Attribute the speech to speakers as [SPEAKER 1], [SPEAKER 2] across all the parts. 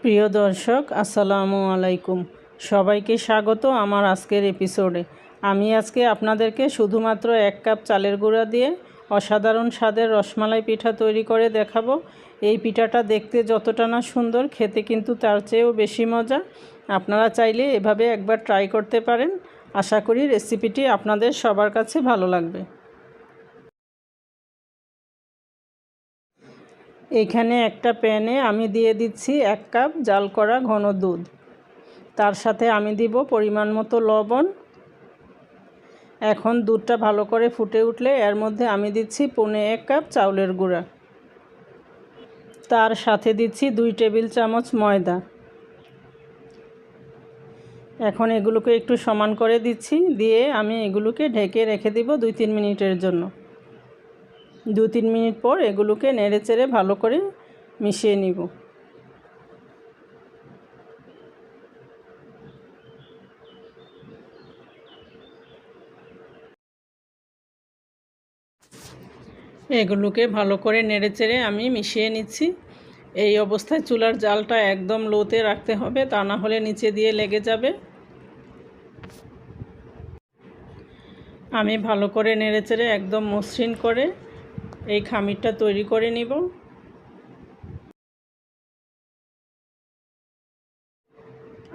[SPEAKER 1] প্রিয় দর্শক, আসসালামু আলাইকুম। সবাইকে স্বাগত আমার আজকের এপিসোডে। আমি আজকে আপনাদেরকে শুধুমাত্র 1 কাপ চালের গুঁড়া দিয়ে অসাধারণ স্বাদের রসমালাই পিঠা তৈরি করে দেখাবো। এই পিঠাটা দেখতে যতটা না সুন্দর, খেতে কিন্তু তার চেয়েও বেশি মজা। আপনারা চাইলে এভাবে একবার ট্রাই করতে পারেন। আশা করি রেসিপিটি আপনাদের সবার কাছে ভালো লাগবে। এখানে একটা প্যানে আমি দিয়ে দিচ্ছি 1 কাপ জাল করা ঘন দুধ। তার সাথে আমি দিব পরিমাণ মতো লবণ। এখন দুধটা ভালো করে ফুটে উঠলে এর মধ্যে আমি দিচ্ছি 1.25 কাপ চাউলের গুঁড়া। তার সাথে দিচ্ছি 2 টেবিল চামচ ময়দা। এখন এগুলোকে একটু সমান করে দিচ্ছি, দিয়ে আমি এগুলোকে ঢেকে রেখে দিব 2-3 মিনিটের জন্য। 2-3 মিনিট পর এগুলোকে নেড়েচেড়ে ভালো করে মিশিয়ে নিব। এগুলোকে ভালো করে নেড়েচেড়ে আমি মিশিয়ে নিচ্ছি। এই অবস্থায় চুলার জালটা একদম লোতে রাখতে হবে, তা না হলে নিচে দিয়ে লেগে যাবে। আমি ভালো করে নেড়েচেড়ে একদম মসৃণ করে এই খামিরটা তৈরি করে নিব।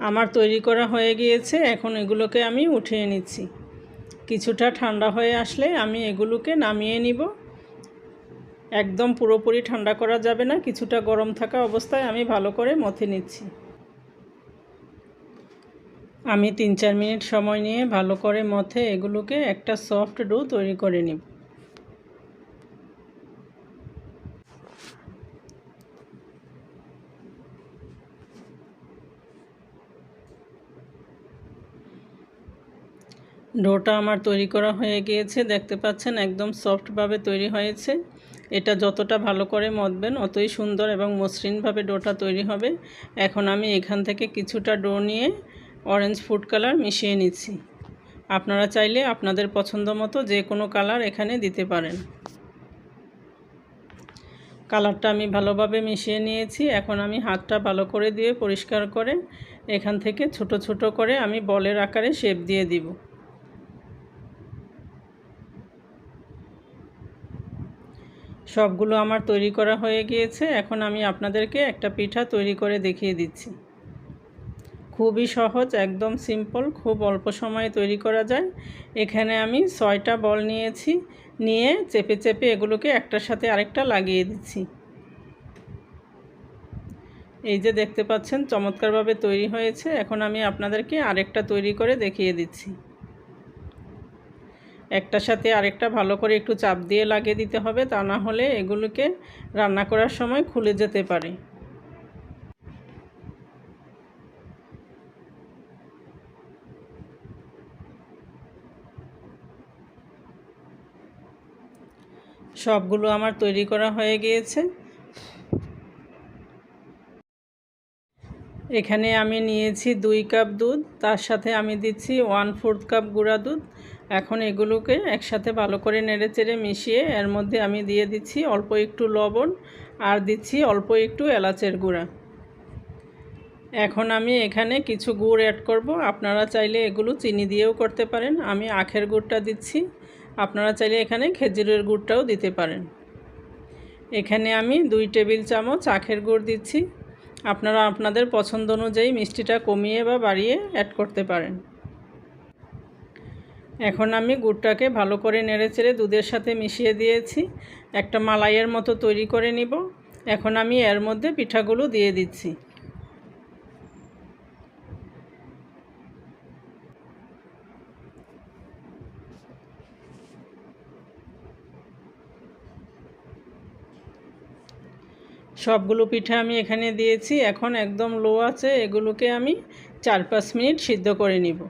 [SPEAKER 1] আমার তৈরি করা হয়ে গিয়েছে। এখন এগুলোকে আমি উঠিয়ে নিচ্ছি। কিছুটা ঠান্ডা হয়ে আসলে আমি এগুলোকে নামিয়ে নিব। একদম পুরোপুরি ঠান্ডা করা যাবে না, কিছুটা গরম থাকা অবস্থায় আমি ভালো করে মথে নিচ্ছি। আমি 3-4 মিনিট সময় নিয়ে ভালো করে মথে এগুলোকে একটা সফট ডো তৈরি করে নিব। ডোটা আমার তৈরি করা হয়ে গিয়েছে, দেখতে পাচ্ছেন একদম সফটভাবে তৈরি হয়েছে। এটা যতটা ভালো করে মথবেন অতই সুন্দর এবং মসৃণভাবে ডোটা তৈরি হবে। এখন আমি এখান থেকে কিছুটা ডো নিয়ে অরেঞ্জ ফুড কালার মিশিয়ে নিচ্ছি। আপনারা চাইলে আপনাদের পছন্দ মতো যে কোনো কালার এখানে দিতে পারেন। কালারটা আমি ভালোভাবে মিশিয়ে নিয়েছি। এখন আমি হাতটা ভালো করে দিয়ে পরিষ্কার করে এখান থেকে ছোট ছোট করে আমি বলের আকারে শেপ দিয়ে দিব। সবগুলো আমার তৈরি করা হয়ে গিয়েছে। এখন আমি আপনাদেরকে একটা পিঠা তৈরি করে দেখিয়ে দিচ্ছি। খুবই সহজ, একদম সিম্পল, খুব অল্প সময়ে তৈরি করা যায়। এখানে আমি 6টা বল নিয়েছি, নিয়ে চেপে চেপে এগুলোকে একটার সাথে আরেকটা লাগিয়ে দিচ্ছি। এই যে দেখতে পাচ্ছেন চমৎকারভাবে তৈরি হয়েছে। এখন আমি আপনাদেরকে আরেকটা তৈরি করে দেখিয়ে দিচ্ছি। একটার সাথে আরেকটা ভালো করে একটু চাপ দিয়ে লাগিয়ে দিতে হবে, তা না হলে এগুলোকে রান্না করার সময় খুলে যেতে পারে। সবগুলো আমার তৈরি করা হয়ে গিয়েছে। এখানে আমি নিয়েছি 2 কাপ দুধ, তার সাথে আমি দিচ্ছি 1/4 কাপ গুঁড়া দুধ। এখন এগুলোকে একসাথে ভালো করে নেড়েচেড়ে মিশিয়ে এর মধ্যে আমি দিয়ে দিচ্ছি অল্প একটু লবণ আর দিচ্ছি অল্প একটু এলাচের গুঁড়া। এখন আমি এখানে কিছু গুড় অ্যাড করব। আপনারা চাইলে এগুলো চিনি দিয়েও করতে পারেন। আমি আখের গুড়টা দিচ্ছি, আপনারা চাইলে এখানে খেজুরের গুড়টাও দিতে পারেন। এখানে আমি 2 টেবিল চামচ আখের গুড় দিচ্ছি। আপনারা আপনাদের পছন্দ অনুযায়ী মিষ্টিটা কমিয়ে বা বাড়িয়ে অ্যাড করতে পারেন। এখন আমি গুড়টাকে ভালো করে নেড়েচেড়ে দুধের সাথে মিশিয়ে দিয়েছি। একটা মালাইয়ের মতো তৈরি করে নিব। এখন আমি এর মধ্যে পিঠাগুলো দিয়ে দিচ্ছি। সবগুলো পিঠা আমি এখানে দিয়েছি। এখন একদম লো আছে এগুলোকে আমি 4-5 মিনিট সিদ্ধ করে নিব।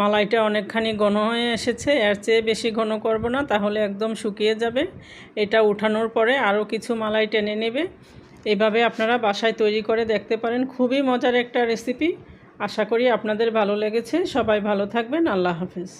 [SPEAKER 1] মালাইটা অনেকখানি ঘন হয়ে এসেছে, এর চেয়ে বেশি ঘন করব না, তাহলে একদম শুকিয়ে যাবে। এটা উঠানোর পরে আরও কিছু মালাই টেনে নেবে। এইভাবে আপনারা বাসায় তৈরি করে দেখতে পারেন। খুবই মজার একটা রেসিপি। আশা করি আপনাদের ভালো লেগেছে। সবাই ভালো থাকবেন। আল্লাহ হাফেজ।